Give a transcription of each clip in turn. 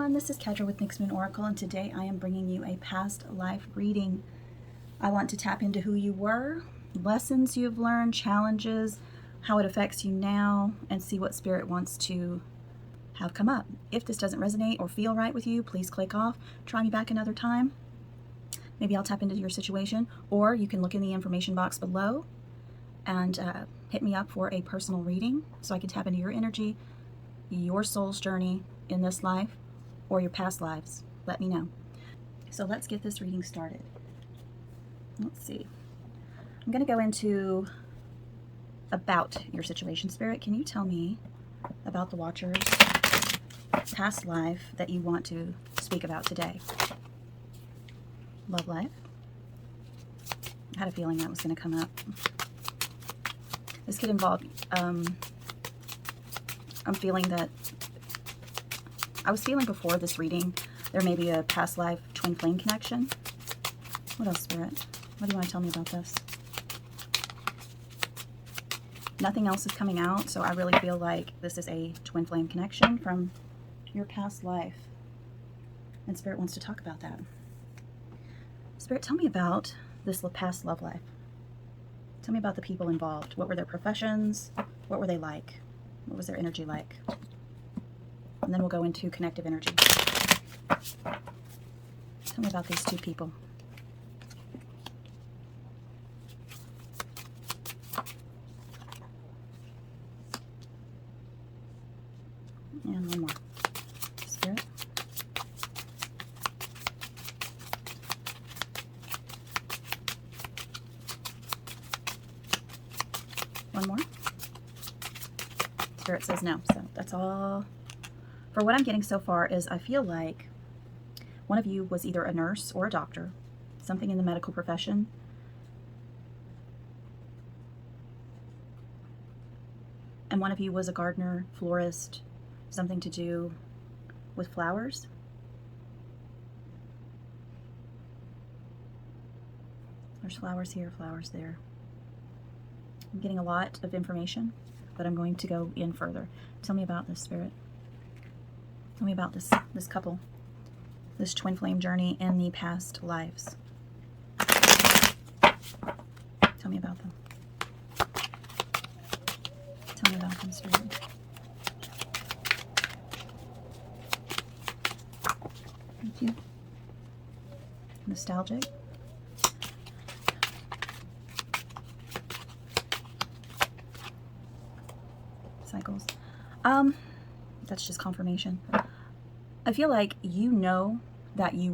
everyone, this is Kedra with NyxMoonOracle, and today I am bringing you a past life reading. I want to tap into who you were, lessons you've learned, challenges, how it affects you now, and see what Spirit wants to have come up. If this doesn't resonate or feel right with you, please click off. Try me back another time. Maybe I'll tap into your situation, or you can look in the information box below and hit me up for a personal reading so I can tap into your energy, your soul's journey in this life, or your past lives. Let me know. So let's get this reading started. Let's see. I'm going to go into about your situation. Spirit, can you tell me about the Watcher's past life that you want to speak about today? Love life. I had a feeling that was going to come up. This could involve, I'm feeling that, I was feeling before this reading, there may be a past life twin flame connection. What else, Spirit? What do you want to tell me about this? Nothing else is coming out, so I really feel like this is a twin flame connection from your past life. And Spirit wants to talk about that. Spirit, tell me about this past love life. Tell me about the people involved. What were their professions? What were they like? What was their energy like? And then we'll go into connective energy. Tell me about these two people. And one more. Spirit. One more. Spirit says no. So that's all. For what I'm getting so far is I feel like one of you was either a nurse or a doctor, something in the medical profession. And one of you was a gardener, florist, something to do with flowers. There's flowers here, flowers there. I'm getting a lot of information, but I'm going to go in further. Tell me about this, Spirit. Tell me about this couple, this twin flame journey in the past lives. Tell me about them. Tell me about them, Spirit. Thank you. Nostalgic. Cycles. That's just confirmation. I feel like you know that you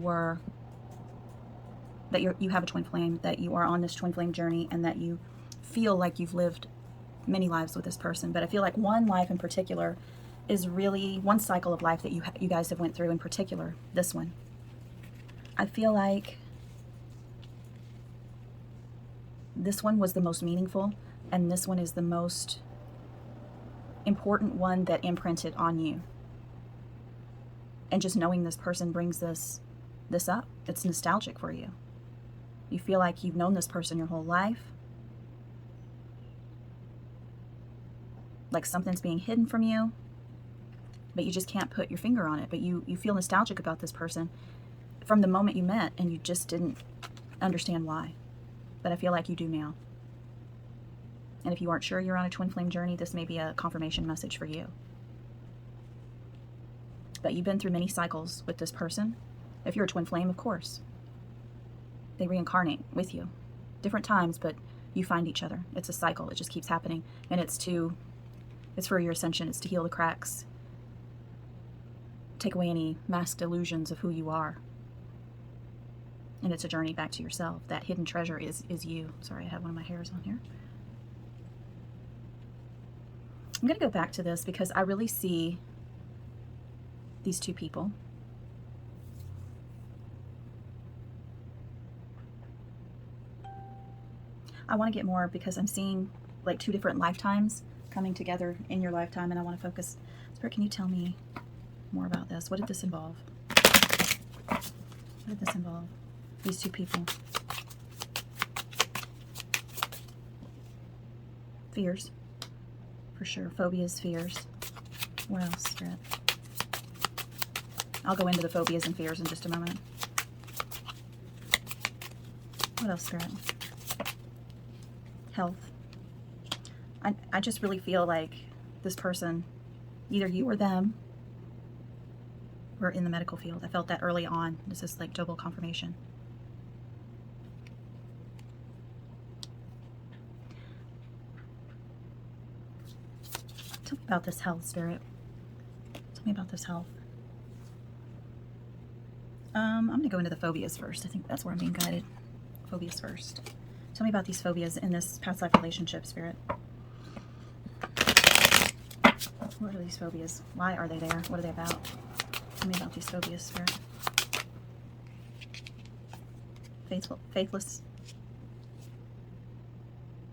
have a twin flame, that you are on this twin flame journey, and that you feel like you've lived many lives with this person. But I feel like one life in particular is really one cycle of life that you guys have went through in particular. This one, I feel like this one was the most meaningful, and this one is the most important one that imprinted on you. And just knowing this person brings this up. It's nostalgic for you. You feel like you've known this person your whole life. Like something's being hidden from you, but you just can't put your finger on it. But you feel nostalgic about this person from the moment you met, and you just didn't understand why. But I feel like you do now. And if you aren't sure you're on a twin flame journey, this may be a confirmation message for you. But you've been through many cycles with this person. If you're a twin flame, of course. They reincarnate with you. Different times, but you find each other. It's a cycle. It just keeps happening. And it's for your ascension. It's to heal the cracks. Take away any masked illusions of who you are. And it's a journey back to yourself. That hidden treasure is you. Sorry, I have one of my hairs on here. I'm going to go back to this because I really see these two people. I want to get more because I'm seeing like two different lifetimes coming together in your lifetime, and I want to focus. Spirit, can you tell me more about this? What did this involve? What did this involve? These two people. Fears. For sure. Phobias, fears. What else, Spirit? I'll go into the phobias and fears in just a moment. What else, Spirit? Health. I just really feel like this person, either you or them, were in the medical field. I felt that early on. This is like double confirmation. Tell me about this health, Spirit. Tell me about this health. I'm going to go into the phobias first. I think that's where I'm being guided. Phobias first. Tell me about these phobias in this past life relationship, Spirit. What are these phobias? Why are they there? What are they about? Tell me about these phobias, Spirit. Faithful, faithless,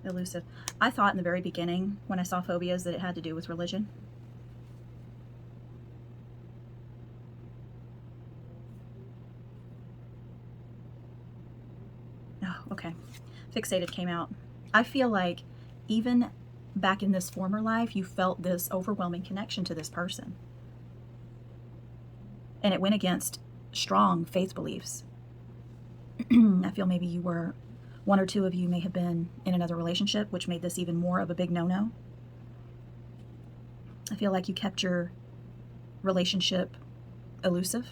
elusive. I thought in the very beginning, when I saw phobias, that it had to do with religion. Oh, okay. Fixated came out. I feel like even back in this former life, you felt this overwhelming connection to this person. And it went against strong faith beliefs. I feel maybe you were, one or two of you may have been in another relationship, which made this even more of a big no-no. I feel like you kept your relationship elusive,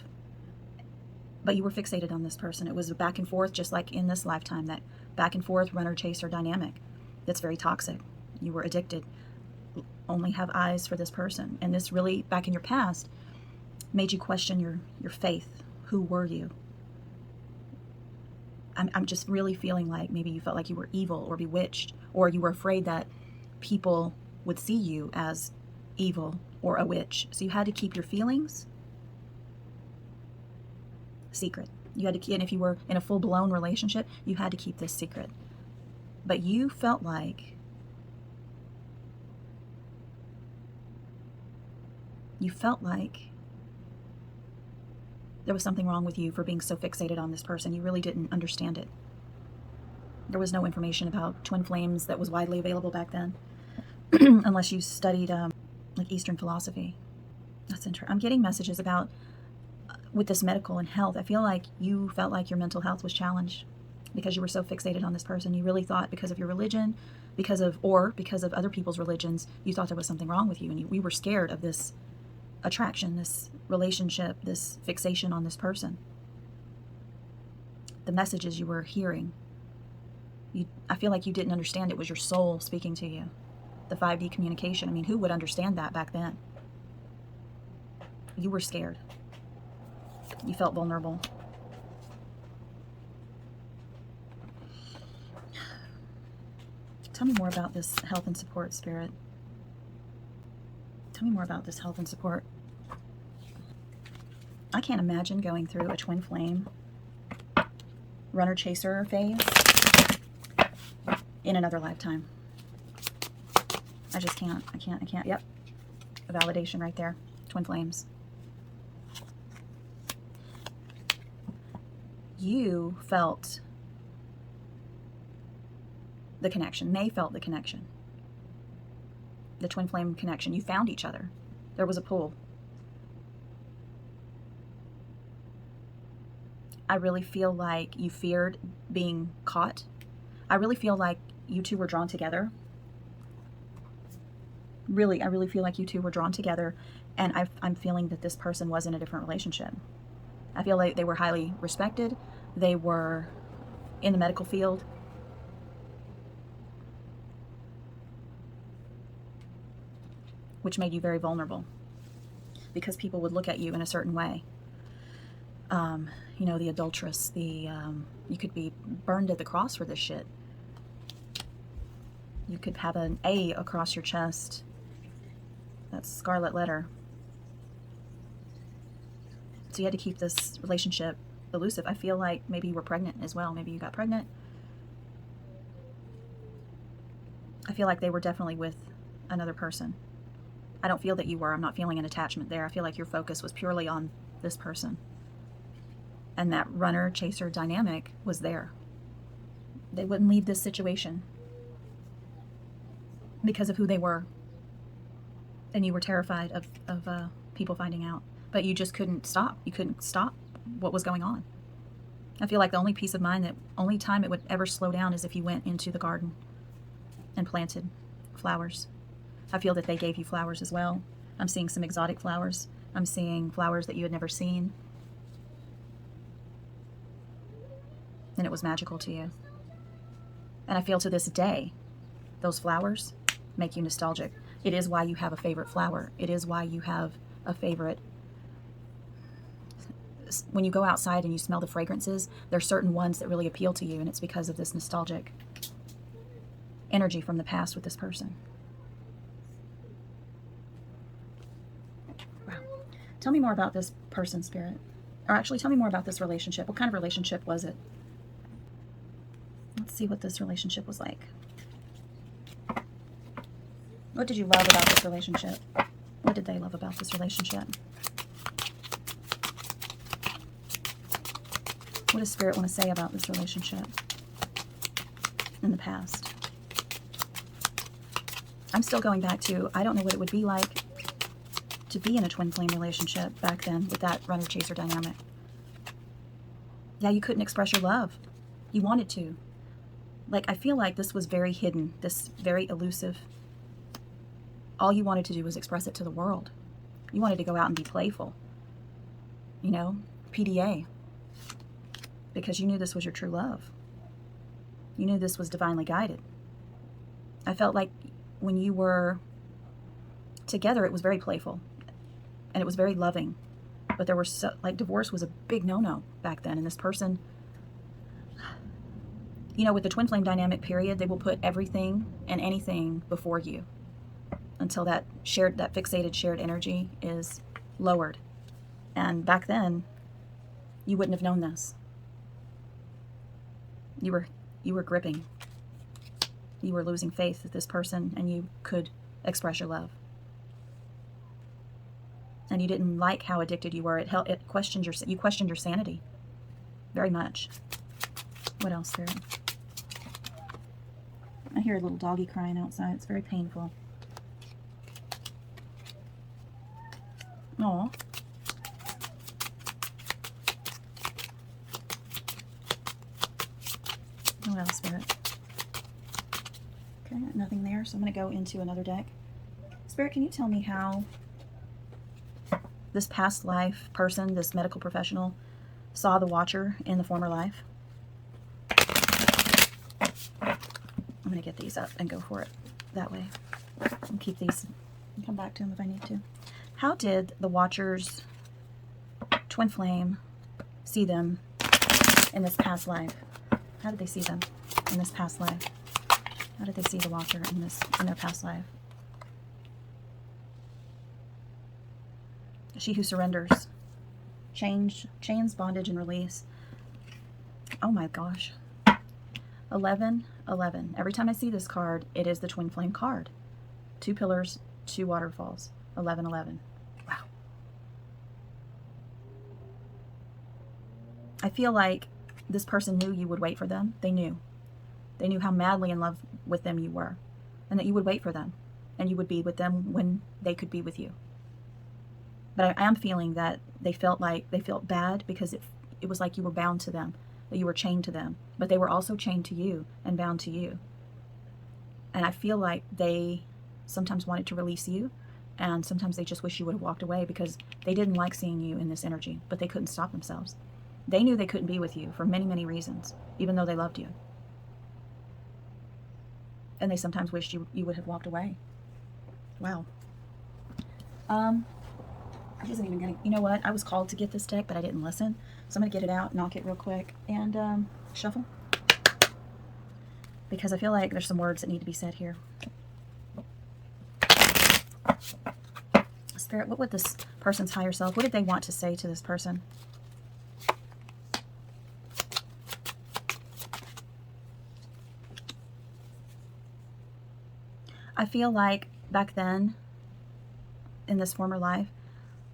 but you were fixated on this person. It was a back and forth, just like in this lifetime, that back and forth runner-chaser dynamic that's very toxic. You were addicted, only have eyes for this person. And this really, back in your past, made you question your faith. Who were you? I'm just really feeling like maybe you felt like you were evil or bewitched, or you were afraid that people would see you as evil or a witch. So you had to keep your feelings secret. You had to, and if you were in a full-blown relationship, you had to keep this secret. But you felt like there was something wrong with you for being so fixated on this person. You really didn't understand it. There was no information about twin flames that was widely available back then, unless you studied like Eastern philosophy. That's interesting. I'm getting messages about, with this medical and health, I feel like you felt like your mental health was challenged because you were so fixated on this person. You really thought because of your religion, because of other people's religions, you thought there was something wrong with you, and we were scared of this attraction, this relationship, this fixation on this person. The messages you were hearing, I feel like you didn't understand it was your soul speaking to you. The 5D communication. I mean, who would understand that back then? You were scared. You felt vulnerable. Tell me more about this health and support, Spirit. Tell me more about this health and support. I can't imagine going through a twin flame runner-chaser phase in another lifetime. I just can't. I can't. Yep. A validation right there. Twin flames. You felt the connection. They felt the connection. The twin flame connection. You found each other. There was a pull. I really feel like you feared being caught. I really feel like you two were drawn together. Really, I really feel like you two were drawn together, and I'm feeling that this person was in a different relationship. I feel like they were highly respected. They were in the medical field. Which made you very vulnerable because people would look at you in a certain way. You know, the adulteress, you could be burned at the cross for this shit. You could have an A across your chest. That's scarlet letter. So you had to keep this relationship elusive. I feel like maybe you were pregnant as well. Maybe you got pregnant. I feel like they were definitely with another person. I don't feel that you were. I'm not feeling an attachment there. I feel like your focus was purely on this person. And that runner-chaser dynamic was there. They wouldn't leave this situation because of who they were. And you were terrified of people finding out. but you just couldn't stop. You couldn't stop what was going on. I feel like the only peace of mind, that only time it would ever slow down is if you went into the garden and planted flowers. I feel that they gave you flowers as well. I'm seeing some exotic flowers. I'm seeing flowers that you had never seen. And it was magical to you. And I feel to this day, those flowers make you nostalgic. It is why you have a favorite flower. It is why you have a favorite. When you go outside and you smell the fragrances, there's certain ones that really appeal to you, and it's because of this nostalgic energy from the past with this person. Wow. Tell me more about this person, Spirit. Or actually, tell me more about this relationship. What kind of relationship was it? Let's see what this relationship was like. What did you love about this relationship? What did they love about this relationship? What does Spirit want to say about this relationship in the past? I'm still going back to, I don't know what it would be like to be in a twin flame relationship back then with that runner-chaser dynamic. Yeah, you couldn't express your love. You wanted to. Like, I feel like this was very hidden, this very elusive. All you wanted to do was express it to the world. You wanted to go out and be playful. You know, PDA. Because you knew this was your true love. You knew this was divinely guided. I felt like when you were together, it was very playful. And it was very loving. But there were so, like, divorce was a big no-no back then. And this person, you know, with the twin flame dynamic period, they will put everything and anything before you until that fixated shared energy is lowered. And back then, you wouldn't have known this. You were gripping. You were losing faith with this person, and you could express your love. And you didn't like how addicted you were. You questioned your sanity very much. What else, Spirit? I hear a little doggy crying outside. It's very painful. Aw. What else, Spirit? Okay, nothing there, so I'm going to go into another deck. Spirit, can you tell me how this past life person, this medical professional, saw the Watcher in the former life? I'm going to get these up and go for it that way. And keep these and come back to them if I need to. How did the Watcher's twin flame see them in this past life? How did they see them in this past life? How did they see the Watcher in their past life? She who surrenders. Chains, bondage, and release. Oh my gosh. 11, 11. Every time I see this card, it is the twin flame card. 2 pillars, 2 waterfalls. 11, 11. Wow. I feel like this person knew you would wait for them. They knew. They knew how madly in love with them you were. And that you would wait for them. And you would be with them when they could be with you. But I am feeling that they felt bad because it was like you were bound to them. That you were chained to them. But they were also chained to you and bound to you. And I feel like they sometimes wanted to release you. And sometimes they just wish you would have walked away because they didn't like seeing you in this energy. But they couldn't stop themselves. They knew they couldn't be with you for many, many reasons, even though they loved you. And they sometimes wished you would have walked away. Wow. I wasn't even gonna, you know what? I was called to get this deck, but I didn't listen. So I'm gonna get it out, knock it real quick, and shuffle. Because I feel like there's some words that need to be said here. Spirit, what would this person's higher self, what did they want to say to this person? I feel like back then, in this former life,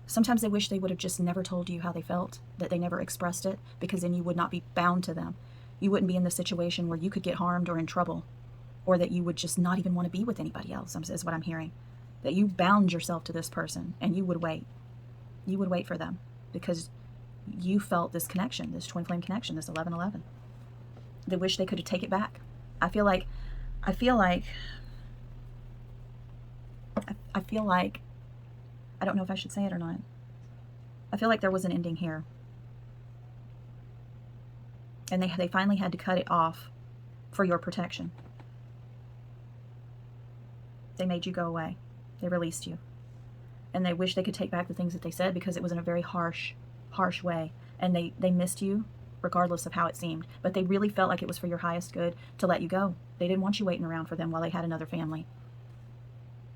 sometimes they wish they would have just never told you how they felt, that they never expressed it, because then you would not be bound to them. You wouldn't be in the situation where you could get harmed or in trouble, or that you would just not even want to be with anybody else, is what I'm hearing. That you bound yourself to this person, and you would wait. you would wait for them because you felt this connection, this twin flame connection, this 1111. They wish they could take it back. I feel like, I don't know if I should say it or not. I feel like there was an ending here. And they finally had to cut it off for your protection. They made you go away. They released you. And they wish they could take back the things that they said because it was in a very harsh way. And they missed you regardless of how it seemed. But they really felt like it was for your highest good to let you go. They didn't want you waiting around for them while they had another family.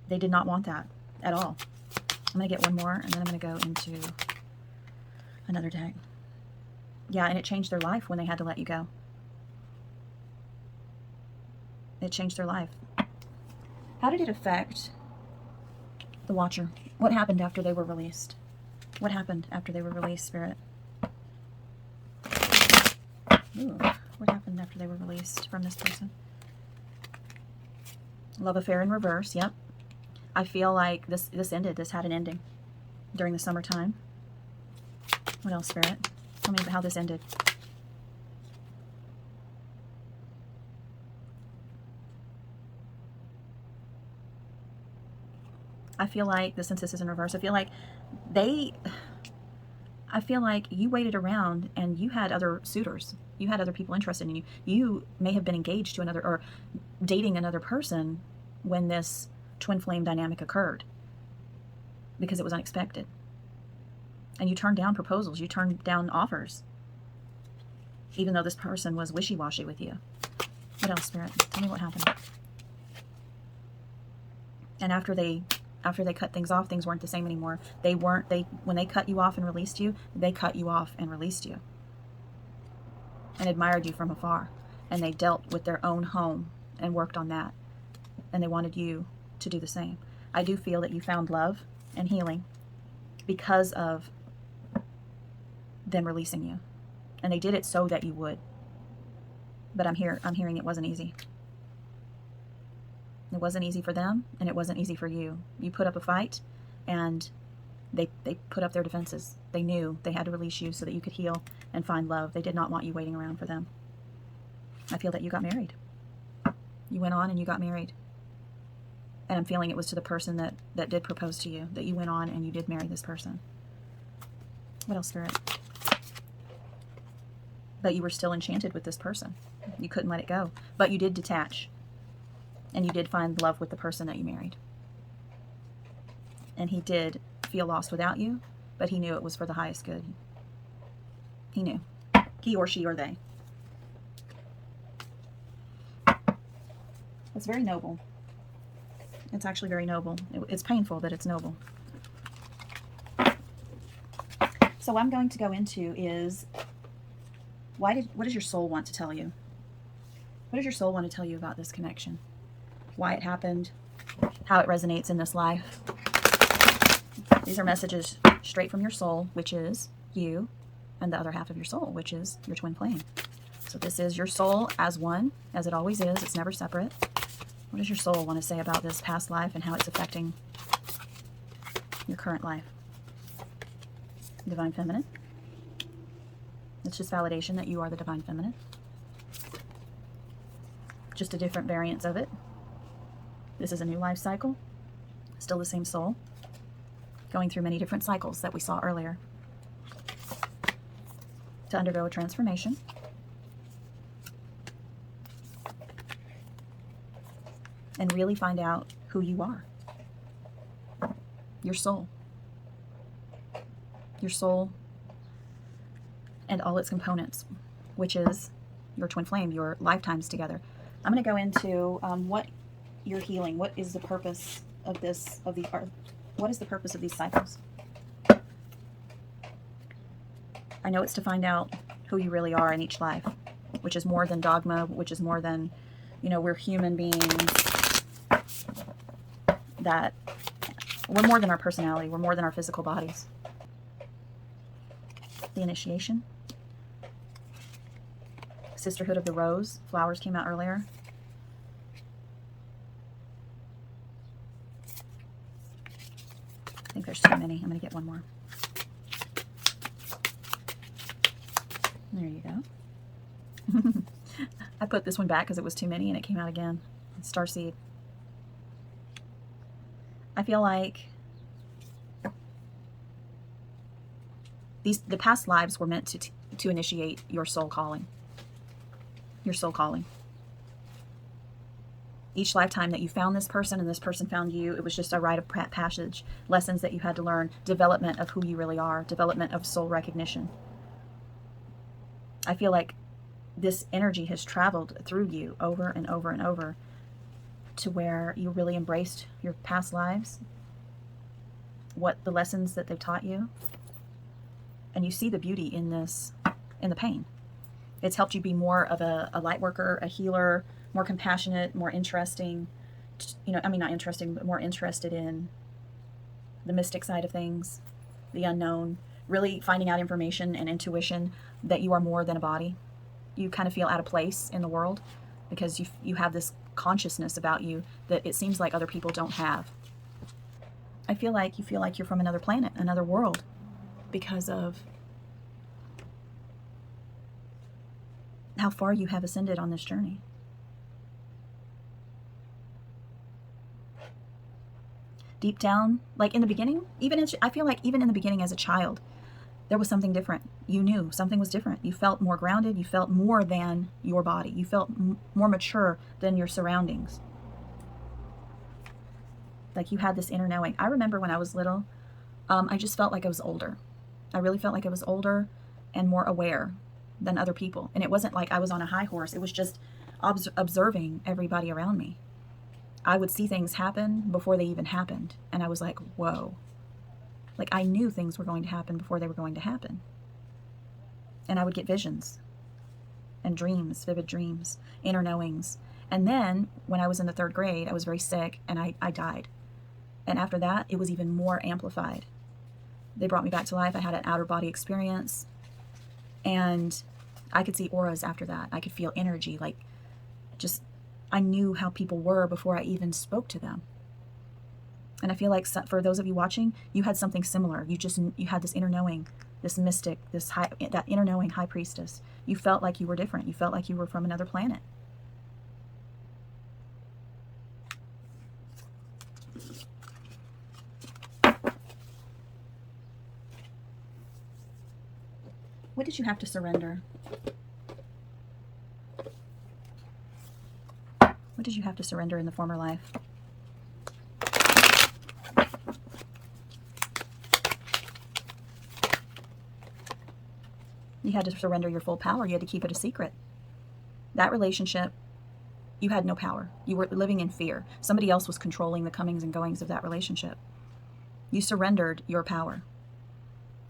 They did not want that at all. I'm going to get one more, and then I'm going to go into another deck. Yeah, and it changed their life when they had to let you go. It changed their life. How did it affect the Watcher? What happened after they were released? What happened after they were released, Spirit? Ooh, what happened after they were released from this person? Love affair in reverse, yep. I feel like this ended. This had an ending during the summertime. What else, Spirit? Tell me how this ended. I feel like, since this is in reverse, I feel like you waited around and you had other suitors. You had other people interested in you. You may have been engaged to another or dating another person when this twin flame dynamic occurred because it was unexpected. And you turned down proposals. You turned down offers. Even though this person was wishy-washy with you. What else, Spirit? Tell me what happened. And after they cut things off, things weren't the same anymore. When they cut you off and released you, they cut you off and released you. And admired you from afar. And they dealt with their own home and worked on that. And they wanted you to do the same. I do feel that you found love and healing because of them releasing you. And they did it so that you would. But I'm hearing it wasn't easy. It wasn't easy for them, and it wasn't easy for you. You put up a fight, and they put up their defenses. They knew they had to release you so that you could heal and find love. They did not want you waiting around for them. I feel that you got married. You went on and you got married. And I'm feeling it was to the person that did propose to you, that you went on and you did marry this person. What else, Spirit? But you were still enchanted with this person. You couldn't let it go. But you did detach. And you did find love with the person that you married. And he did feel lost without you, but he knew it was for the highest good. He knew. He or she or they. It's very noble. It's actually very noble. It's painful, but it's noble. So what I'm going to go into is, what does your soul want to tell you? What does your soul want to tell you about this connection? Why it happened, how it resonates in this life. These are messages straight from your soul, which is you, and the other half of your soul, which is your twin flame. So this is your soul as one, as it always is. It's never separate. What does your soul want to say about this past life and how it's affecting your current life? Divine Feminine. It's just validation that you are the Divine Feminine. Just a different variance of it. This is a new life cycle. Still the same soul. Going through many different cycles that we saw earlier. To undergo a transformation. And really find out who you are. Your soul. Your soul and all its components, which is your twin flame, your lifetimes together. I'm going to go into what you're healing. What is the purpose of this, what is the purpose of these cycles? I know it's to find out who you really are in each life, which is more than dogma, which is more than, we're human beings, that we're more than our personality, we're more than our physical bodies. The initiation. Sisterhood of the Rose. Flowers came out earlier. I think there's too many. I'm going to get one more. I put this one back because it was too many and it came out again. Starseed. I feel like the past lives were meant to initiate your soul calling. Your soul calling. Each lifetime that you found this person and this person found you, it was just a rite of passage, lessons that you had to learn, development of who you really are, development of soul recognition. I feel like this energy has traveled through you over and over and over to where you really embraced your past lives, what the lessons that they've taught you, and you see the beauty in this, in the pain. It's helped you be more of a light worker, a healer, more compassionate, more interesting, not interesting, but more interested in the mystic side of things, the unknown, really finding out information and intuition that you are more than a body. You kind of feel out of place in the world because you have this consciousness about you that it seems like other people don't have. I feel like you feel like you're from another planet, another world, because of how far you have ascended on this journey. Deep down, like in the beginning, I feel like even in the beginning as a child, there was something different. You knew something was different. You felt more grounded. You felt more than your body. You felt more mature than your surroundings. Like you had this inner knowing. I remember when I was little, I just felt like I was older. I really felt like I was older and more aware than other people. And it wasn't like I was on a high horse. It was just observing everybody around me. I would see things happen before they even happened. And I was like, whoa. Like I knew things were going to happen before they were going to happen. And I would get visions and dreams, vivid dreams, inner knowings. And then when I was in the 3rd grade, I was very sick and I died. And after that, it was even more amplified. They brought me back to life. I had an outer body experience. And I could see auras after that. I could feel energy, like just, I knew how people were before I even spoke to them. And I feel like for those of you watching, you had something similar. You had this inner knowing, this mystic, that inner knowing high priestess. You felt like you were different. You felt like you were from another planet. What did you have to surrender? What did you have to surrender in the former life? You had to surrender your full power. You had to keep it a secret. That relationship, you had no power. You were living in fear. Somebody else was controlling the comings and goings of that relationship. You surrendered your power.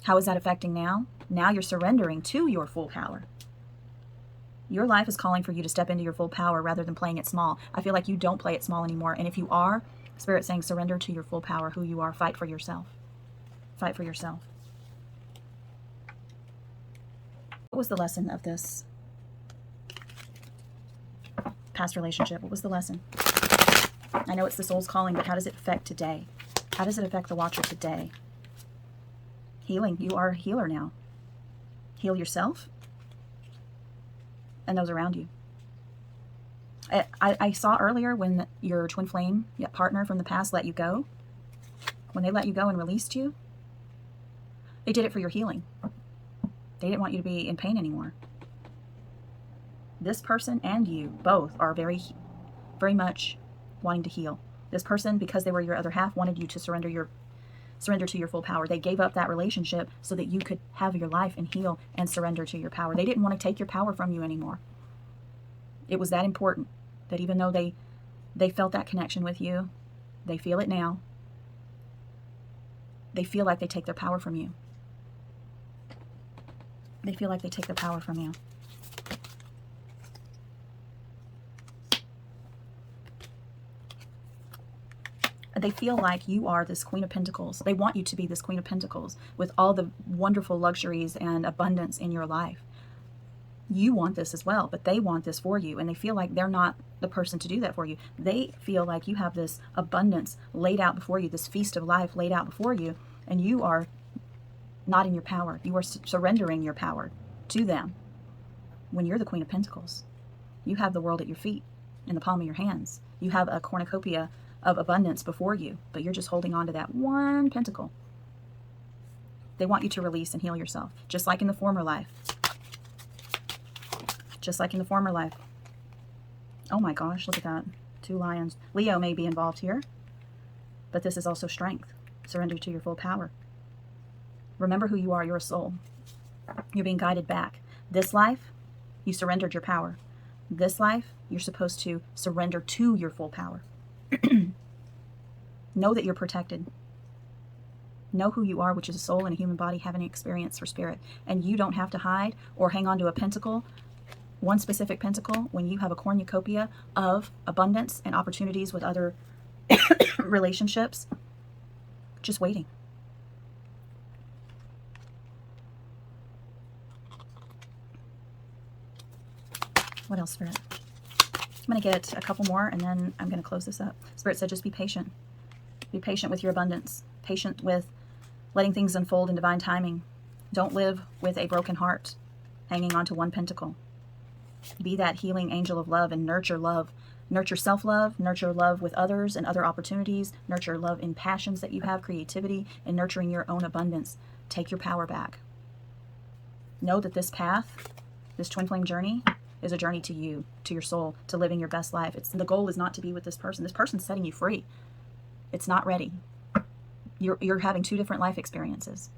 How is that affecting now? Now you're surrendering to your full power. Your life is calling for you to step into your full power rather than playing it small. I feel like you don't play it small anymore. And if you are, Spirit's saying surrender to your full power, who you are. Fight for yourself. Fight for yourself. What was the lesson of this past relationship? What was the lesson? I know it's the soul's calling, but how does it affect today? How does it affect the watcher today? Healing. You are a healer now. Heal yourself and those around you. I saw earlier when your twin flame partner from the past let you go. When they let you go and released you, they did it for your healing. They didn't want you to be in pain anymore. This person and you both are very, very much wanting to heal. This person, because they were your other half, wanted you to surrender to your full power. They gave up that relationship so that you could have your life and heal and surrender to your power. They didn't want to take your power from you anymore. It was that important that even though they felt that connection with you, they feel it now. They feel like they take their power from you. They feel like they take their power from you. They feel like you are this Queen of Pentacles. They want you to be this Queen of Pentacles with all the wonderful luxuries and abundance in your life. You want this as well, but they want this for you, and they feel like they're not the person to do that for you. They feel like you have this abundance laid out before you, this feast of life laid out before you, and you are not in your power. You are surrendering your power to them. when you're the Queen of Pentacles. You have the world at your feet, in the palm of your hands. You have a cornucopia of abundance before you, but you're just holding on to that one pentacle. They want you to release and heal yourself, just like in the former life. Just like in the former life. Oh my gosh, look at that. 2 lions. Leo may be involved here, but this is also strength. Surrender to your full power. Remember who you are. You're a soul. You're being guided back. This life, you surrendered your power. This life, you're supposed to surrender to your full power. Know that you're protected. Know who you are, which is a soul and a human body having an experience for spirit. And you don't have to hide or hang on to a pentacle, one specific pentacle, when you have a cornucopia of abundance and opportunities with other relationships, just waiting. What else, Spirit? I'm going to get a couple more, and then I'm going to close this up. Spirit said, just be patient. Be patient with your abundance. Patient with letting things unfold in divine timing. Don't live with a broken heart, hanging on to one pentacle. Be that healing angel of love and nurture love. Nurture self-love, nurture love with others and other opportunities, nurture love in passions that you have, creativity, and nurturing your own abundance. Take your power back. Know that this path, this twin flame journey, is a journey to you, to your soul, to living your best life. The goal is not to be with this person. This person's setting you free. It's not ready. You're having 2 different life experiences.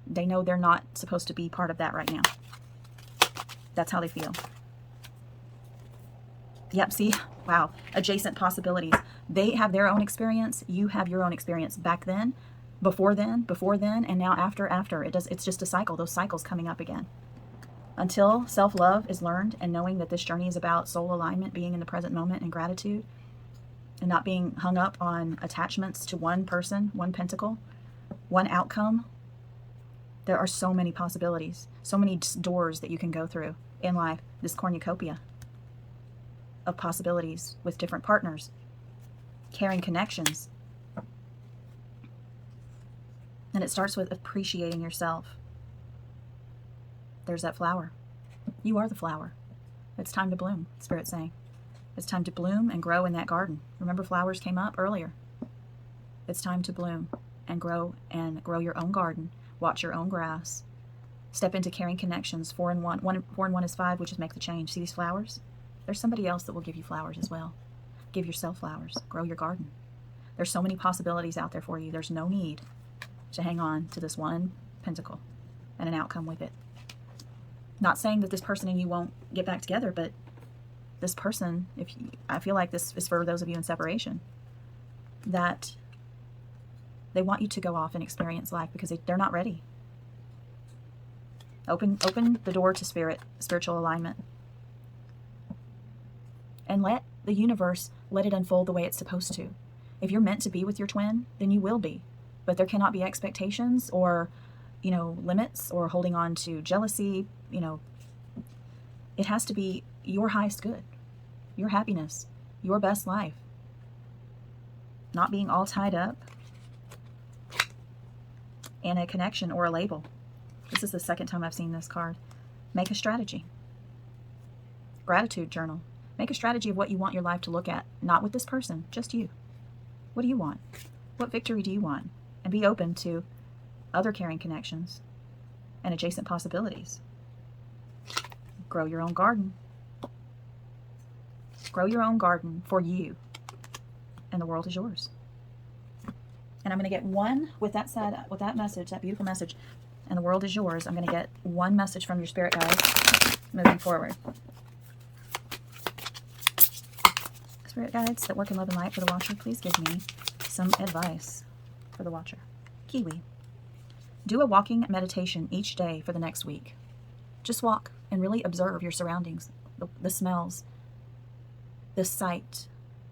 They know they're not supposed to be part of that right now. That's how they feel. Yep, see? Wow. Adjacent possibilities. They have their own experience. You have your own experience. Back then, before then, and now after. It's just a cycle. Those cycles coming up again. Until self-love is learned and knowing that this journey is about soul alignment, being in the present moment and gratitude, and not being hung up on attachments to one person, one pentacle, one outcome. There are so many possibilities, so many doors that you can go through in life. This cornucopia of possibilities with different partners, caring connections. And it starts with appreciating yourself. There's that flower. You are the flower. It's time to bloom, Spirit's saying. It's time to bloom and grow in that garden. Remember, flowers came up earlier. It's time to bloom and grow your own garden. Watch your own grass. Step into caring connections. 4 and 1. 4 and 1 is 5, which is make the change. See these flowers? There's somebody else that will give you flowers as well. Give yourself flowers. Grow your garden. There's so many possibilities out there for you. There's no need to hang on to this one pentacle and an outcome with it. Not saying that this person and you won't get back together, but this person, I feel like this is for those of you in separation, that they want you to go off and experience life because they're not ready. Open the door to spiritual alignment. And let the universe, let it unfold the way it's supposed to. If you're meant to be with your twin, then you will be. But there cannot be expectations or, limits or holding on to jealousy. It has to be your highest good, your happiness, your best life. Not being all tied up in a connection or a label. This is the second time I've seen this card. Make a strategy. Gratitude journal. Make a strategy of what you want your life to look at. Not with this person, just you. What do you want? What victory do you want? And be open to other caring connections and adjacent possibilities. Grow your own garden. Grow your own garden for you. And the world is yours. And I'm going to get one, with that said, with that message, that beautiful message, and the world is yours, I'm going to get one message from your spirit guides moving forward. Spirit guides that work in love and light for the watcher, please give me some advice for the watcher. Kiwi. Do a walking meditation each day for the next week. Just walk and really observe your surroundings, the smells, the sight,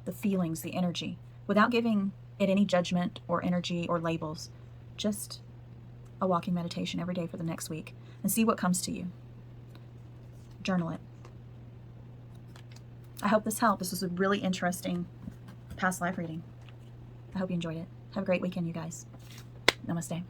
the feelings, the energy, without giving it any judgment or energy or labels. Just a walking meditation every day for the next week and see what comes to you. Journal it. I hope this helped. This was a really interesting past life reading. I hope you enjoyed it. Have a great weekend, you guys. Namaste.